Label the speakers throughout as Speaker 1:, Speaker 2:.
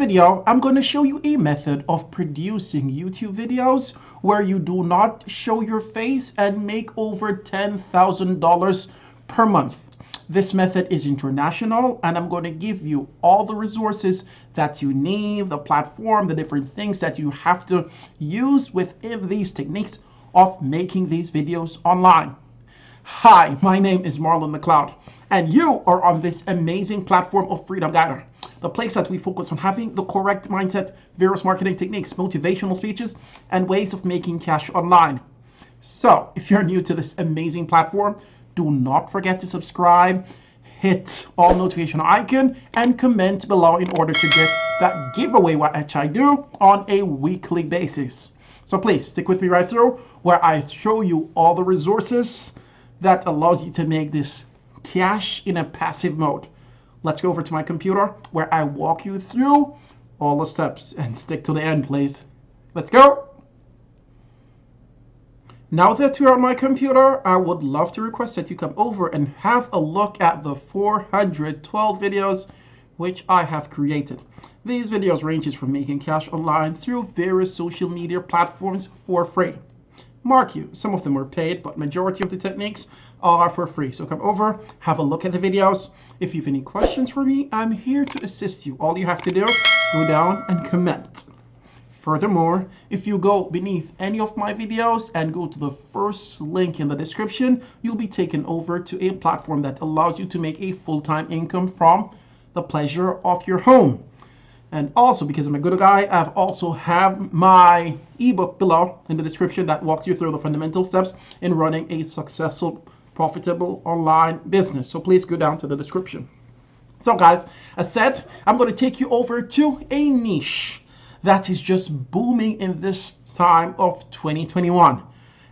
Speaker 1: video, I'm going to show you a method of producing YouTube videos where you do not show your face and make over $10,000 per month. This method is international, and I'm going to give you all the resources that you need, the platform, the different things that you have to use within these techniques of making these videos online. Hi, my name is Marlon McLeod, and you are on this amazing platform of Freedom Guider, the place that we focus on having the correct mindset, various marketing techniques, motivational speeches, and ways of making cash online. So if you're new to this amazing platform, do not forget to subscribe, hit all notification icon, and comment below in order to get that giveaway which I do on a weekly basis. So please stick with me right through where I show you all the resources that allows you to make this cash in a passive mode. Let's go over to my computer where I walk you through all the steps, and stick to the end, please. Let's go. Now that you're on my computer, I would love to request that you come over and have a look at the 412 videos which I have created. These videos ranges from making cash online through various social media platforms for free. Mark you, some of them are paid, but majority of the techniques are for free. So come over, have a look at the videos. If you have any questions for me, I'm here to assist you. All you have to do, go down and comment. Furthermore, if you go beneath any of my videos and go to the first link in the description, you'll be taken over to a platform that allows you to make a full-time income from the pleasure of your home. And also, because I'm a good guy, I've also have my ebook below in the description that walks you through the fundamental steps in running a successful, profitable online business. So please go down to the description. So guys, as said, I'm going to take you over to a niche that is just booming in this time of 2021.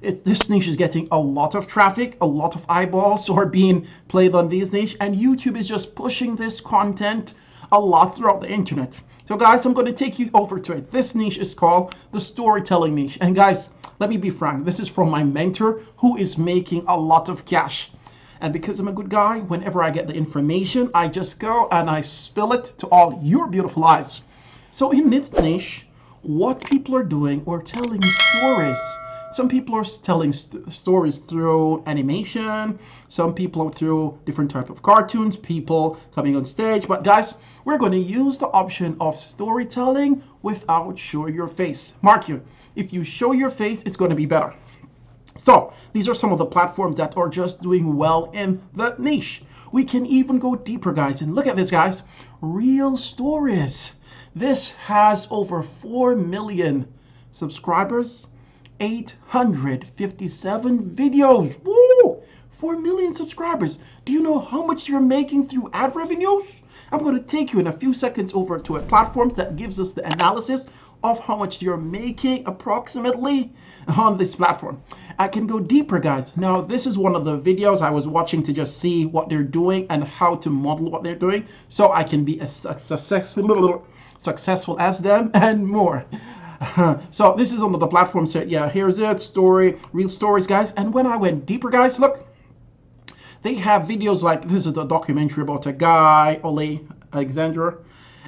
Speaker 1: This niche is getting a lot of traffic, a lot of eyeballs are being played on this niche, and YouTube is just pushing this content a lot throughout the internet. So guys, I'm going to take you over to it. This niche is called the storytelling niche. And guys, let me be frank, this is from my mentor who is making a lot of cash. And because I'm a good guy, whenever I get the information, I just go and I spill it to all your beautiful eyes. So in this niche, what people are doing or telling stories. Some people are telling stories through animation. Some people are through different type of cartoons, people coming on stage. But guys, we're going to use the option of storytelling without showing your face. Mark you, if you show your face, it's going to be better. So these are some of the platforms that are just doing well in the niche. We can even go deeper, guys. And look at this, guys. Real stories. This has over 4 million subscribers. 857 videos. Woo! 4 million subscribers. Do you know how much you're making through ad revenues? I'm going to take you in a few seconds over to a platform that gives us the analysis of how much you're making approximately on this platform. I can go deeper, guys. Now, this is one of the videos I was watching to just see what they're doing and how to model what they're doing so I can be as successful as them and more. So this is on the platform. So yeah, here's it. Story, real stories, guys. And when I went deeper, guys, look, they have videos like this is a documentary about a guy, Ole Alexander,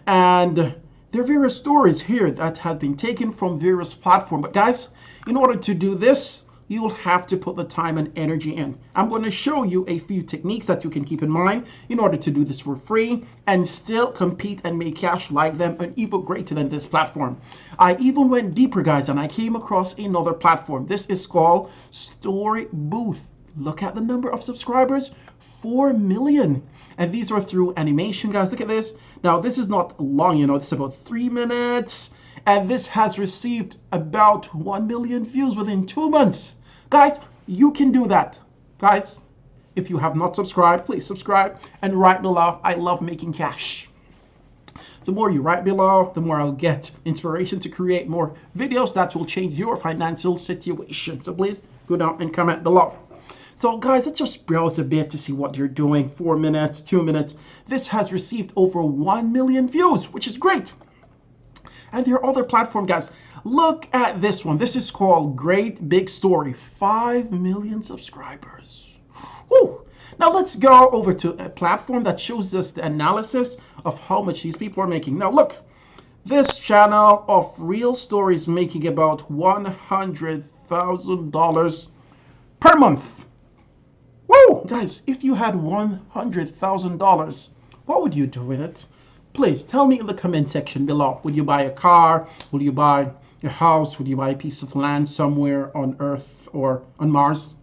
Speaker 1: and there are various stories here that have been taken from various platforms. But guys, in order to do this, you'll have to put the time and energy in. I'm going to show you a few techniques that you can keep in mind in order to do this for free and still compete and make cash like them and even greater than this platform. I even went deeper, guys, and I came across another platform. This is called Story Booth. Look at the number of subscribers, 4 million. And these are through animation, guys. Look at this. Now, this is not long, you know, it's about 3 minutes. And this has received about 1 million views within 2 months. Guys, you can do that. Guys, if you have not subscribed, please subscribe and write below. I love making cash. The more you write below, the more I'll get inspiration to create more videos that will change your financial situation. So please go down and comment below. So guys, let's just browse a bit to see what you're doing. 4 minutes, 2 minutes. This has received over 1 million views, which is great. And there are other platforms, guys. Look at this one. This is called Great Big Story. 5 million subscribers. Woo! Now let's go over to a platform that shows us the analysis of how much these people are making. Now look, This channel of real stories making about $100,000 per month. Woo! Guys, if you had $100,000, what would you do with it? Please tell me in the comment section below. Would you buy a car? Will you buy a house? Would you buy a piece of land somewhere on Earth or on Mars?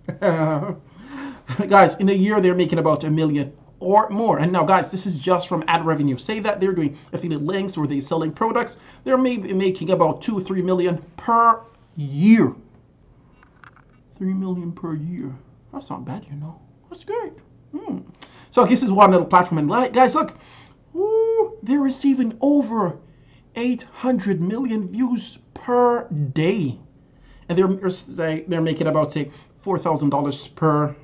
Speaker 1: Guys, in a year they're making about $1 million or more. And now, guys, this is just from ad revenue. Say that they're doing affiliate links or they're selling products. They're maybe making about 2-3 million per year. 3 million per year. That's not bad, you know. That's great. So this is one little platform. And guys, look. Ooh, they're receiving over 800 million views per day. And they're making about, say, $4,000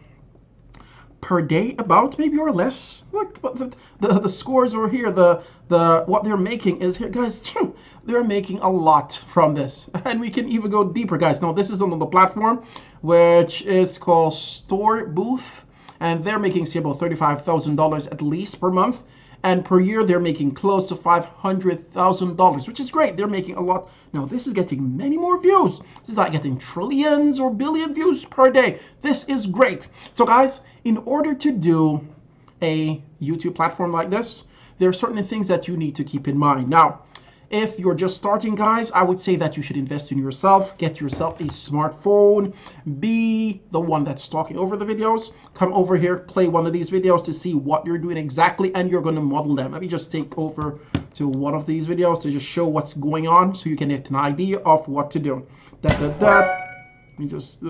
Speaker 1: per day, about, maybe, or less. Look, but the scores are here. What they're making is here, guys. They're making a lot from this, and we can even go deeper, guys. Now, this is on the platform, which is called Store Booth, and they're making, say, about $35,000 at least per month. And per year, they're making close to $500,000, which is great. They're making a lot. Now, this is getting many more views. This is like getting trillions or billion views per day. This is great. So, guys, in order to do a YouTube platform like this, there are certain things that you need to keep in mind. Now, if you're just starting, guys, I would say that you should invest in yourself. Get yourself a smartphone. Be the one that's talking over the videos. Come over here, play one of these videos to see what you're doing exactly, and you're going to model them. Let me just take over to one of these videos to just show what's going on so you can get an idea of what to do. Let me just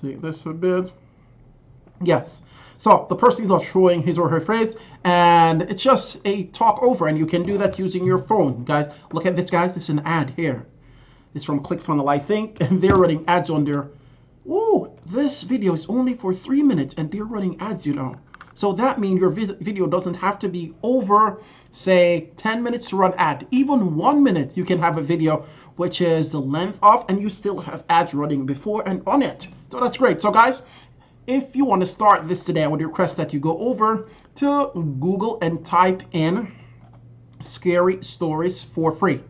Speaker 1: take this a bit. Yes. So the person is not showing his or her face, and it's just a talk over, and you can do that using your phone. Guys, look at this, guys. This is an ad here. It's from ClickFunnels, I think, and they're running ads on there. Ooh, this video is only for 3 minutes, and they're running ads, you know. So that means your video doesn't have to be over, say, 10 minutes to run ad. Even 1 minute, you can have a video which is the length of, and you still have ads running before and on it. So that's great. So, guys, if you want to start this today, I would request that you go over to Google and type in scary stories for free.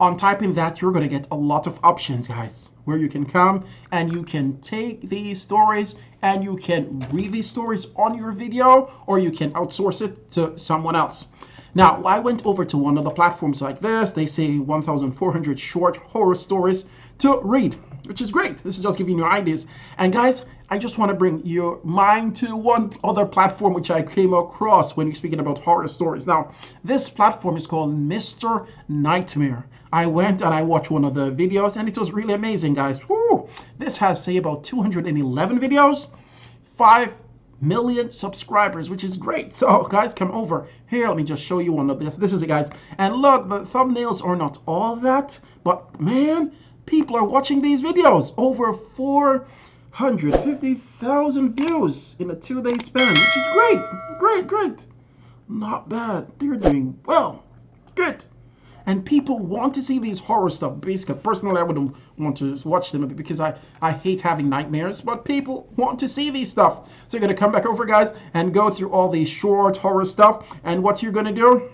Speaker 1: On typing that, you're going to get a lot of options, guys, where you can come and you can take these stories and you can read these stories on your video, or you can outsource it to someone else. Now, I went over to one of the platforms like this. They say 1,400 short horror stories to read, which is great. This is just giving you ideas. And guys, I just want to bring your mind to one other platform which I came across when you're speaking about horror stories. Now, this platform is called Mr. Nightmare. I went and I watched one of the videos, and it was really amazing, guys. Woo! This has, say, about 211 videos, 5 million subscribers, which is great. So, guys, come over here. Let me just show you one of this. This is it, guys. And look, the thumbnails are not all that, but, man, people are watching these videos. Over 450,000 views in a 2-day span, which is great. Great. Not bad. They're doing well. Good. And people want to see these horror stuff. Basically, personally, I wouldn't want to watch them because I hate having nightmares. But people want to see these stuff. So you're going to come back over, guys, and go through all these short horror stuff. And what you're going to do,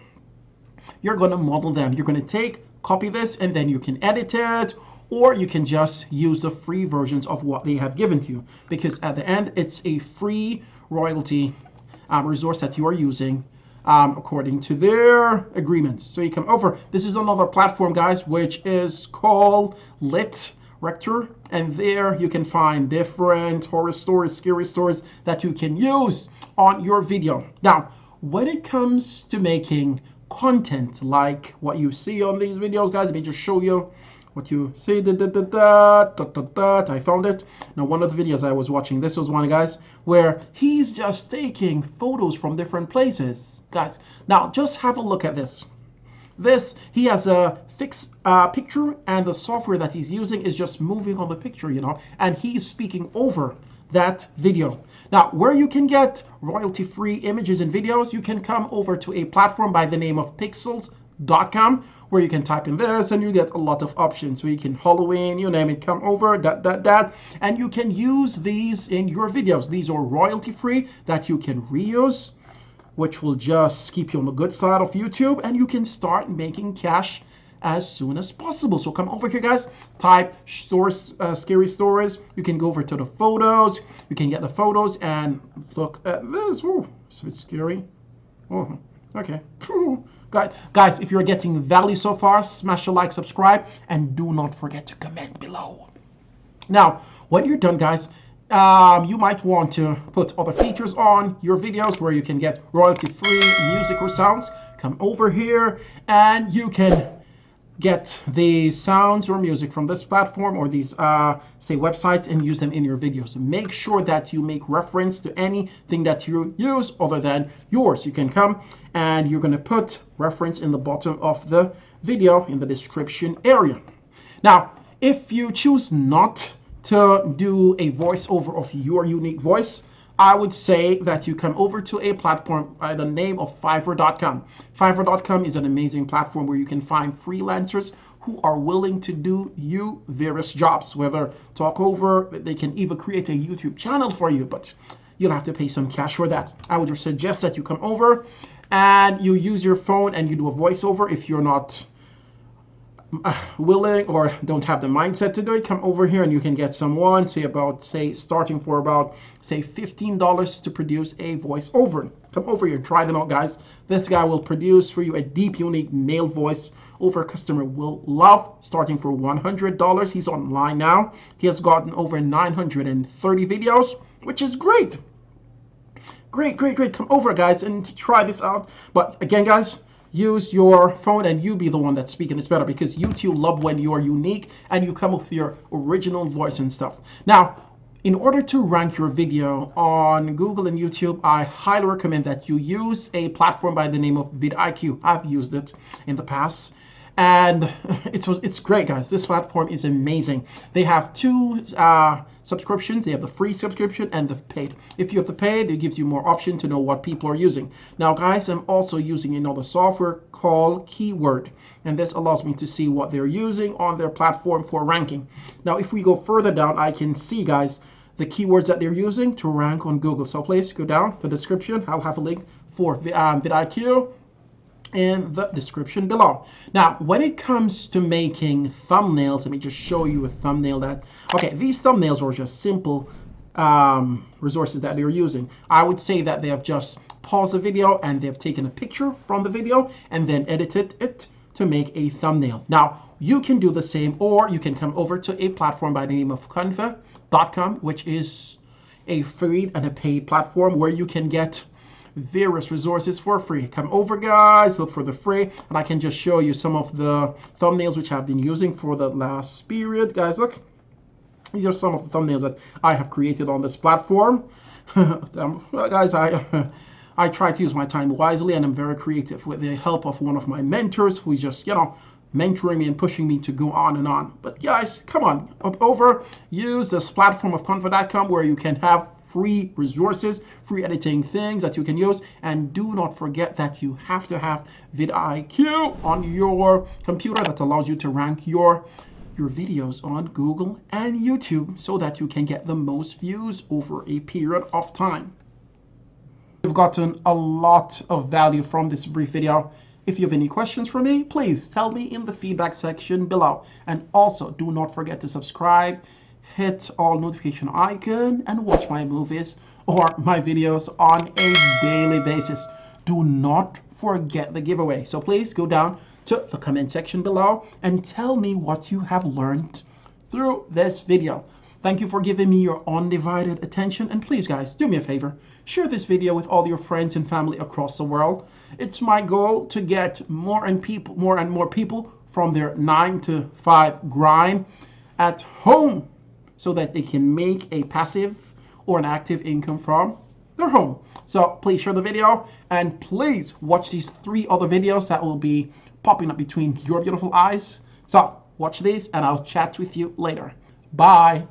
Speaker 1: you're going to model them. You're going to copy this, and then you can edit it. Or you can just use the free versions of what they have given to you. Because at the end, it's a free royalty resource that you are using according to their agreements. So you come over. This is another platform, guys, which is called Lit Rector. And there you can find different horror stories, scary stories that you can use on your video. Now, when it comes to making content like what you see on these videos, guys, let me just show you what you see. I found it. Now, one of the videos I was watching, this was one, guys, where he's just taking photos from different places, guys. Now, just have a look at this. He has a fixed picture, and the software that he's using is just moving on the picture, you know, and he's speaking over that video. Now, where you can get royalty-free images and videos, you can come over to a platform by the name of pixels.com, where you can type in this and you get a lot of options. We can Halloween, you name it, come over, and you can use these in your videos. These are royalty free that you can reuse, which will just keep you on the good side of YouTube, and you can start making cash as soon as possible. So come over here, guys, type stories, scary stories. You can go over to the photos. You can get the photos and look at this. Ooh, it's a bit scary. Oh, okay. Guys, if you're getting value so far, smash a like, subscribe, and do not forget to comment below. Now, when you're done, guys, you might want to put other features on your videos where you can get royalty-free music or sounds. Come over here and you can get the sounds or music from this platform or these, say, websites and use them in your videos. Make sure that you make reference to anything that you use other than yours. You can come and you're going to put reference in the bottom of the video in the description area. Now, if you choose not to do a voiceover of your unique voice, I would say that you come over to a platform by the name of Fiverr.com. Fiverr.com is an amazing platform where you can find freelancers who are willing to do you various jobs, whether talk over, they can even create a YouTube channel for you, but you'll have to pay some cash for that. I would suggest that you come over and you use your phone and you do a voiceover. If you're not willing or don't have the mindset to do it, come over here and you can get someone, say starting for about $15 to produce a voiceover. Come over here, try them out, guys. This guy will produce for you a deep, unique male voice over a customer will love, starting for $100. He's online now. He has gotten over 930 videos, which is great. Great. Come over, guys, and try this out. But again, guys, use your phone and you be the one that's speaking. It's better because YouTube love when you are unique and you come up with your original voice and stuff. Now, in order to rank your video on Google and YouTube, I highly recommend that you use a platform by the name of VidIQ. I've used it in the past and it's great, guys. This platform is amazing. They have two subscriptions. They have the free subscription and the paid. If you have the paid, it gives you more option to know what people are using. Now, guys, I'm also using another software called Keyword, and this allows me to see what they're using on their platform for ranking. Now, if we go further down, I can see, guys, the keywords that they're using to rank on Google. So please go down to the description. I'll have a link for VidIQ in the description below. Now, when it comes to making thumbnails, let me just show you a thumbnail that, okay, these thumbnails are just simple resources that they're using. I would say that they have just paused the video and they've taken a picture from the video and then edited it to make a thumbnail. Now, you can do the same, or you can come over to a platform by the name of Canva.com, which is a free and a paid platform where you can get various resources for free. Come over, guys, look for the free, and I can just show you some of the thumbnails which I've been using for the last period. Guys, look, these are some of the thumbnails that I have created on this platform. Guys, I try to use my time wisely, and I'm very creative with the help of one of my mentors who's just, mentoring me and pushing me to go on and on. But guys, come on, up over, use this platform of Canva.com where you can have free resources, free editing things that you can use, and do not forget that you have to have VidIQ on your computer that allows you to rank your videos on Google and YouTube so that you can get the most views over a period of time. You've gotten a lot of value from this brief video. If you have any questions for me, please tell me in the feedback section below. And also, do not forget to subscribe, hit all notification icon, and watch my movies or my videos on a daily basis. Do not forget the giveaway. So please go down to the comment section below and tell me what you have learned through this video. Thank you for giving me your undivided attention. And please, guys, do me a favor. Share this video with all your friends and family across the world. It's my goal to get more and more people from their 9-to-5 grind at home so that they can make a passive or an active income from their home. So please share the video and please watch these 3 other videos that will be popping up between your beautiful eyes. So watch these and I'll chat with you later. Bye.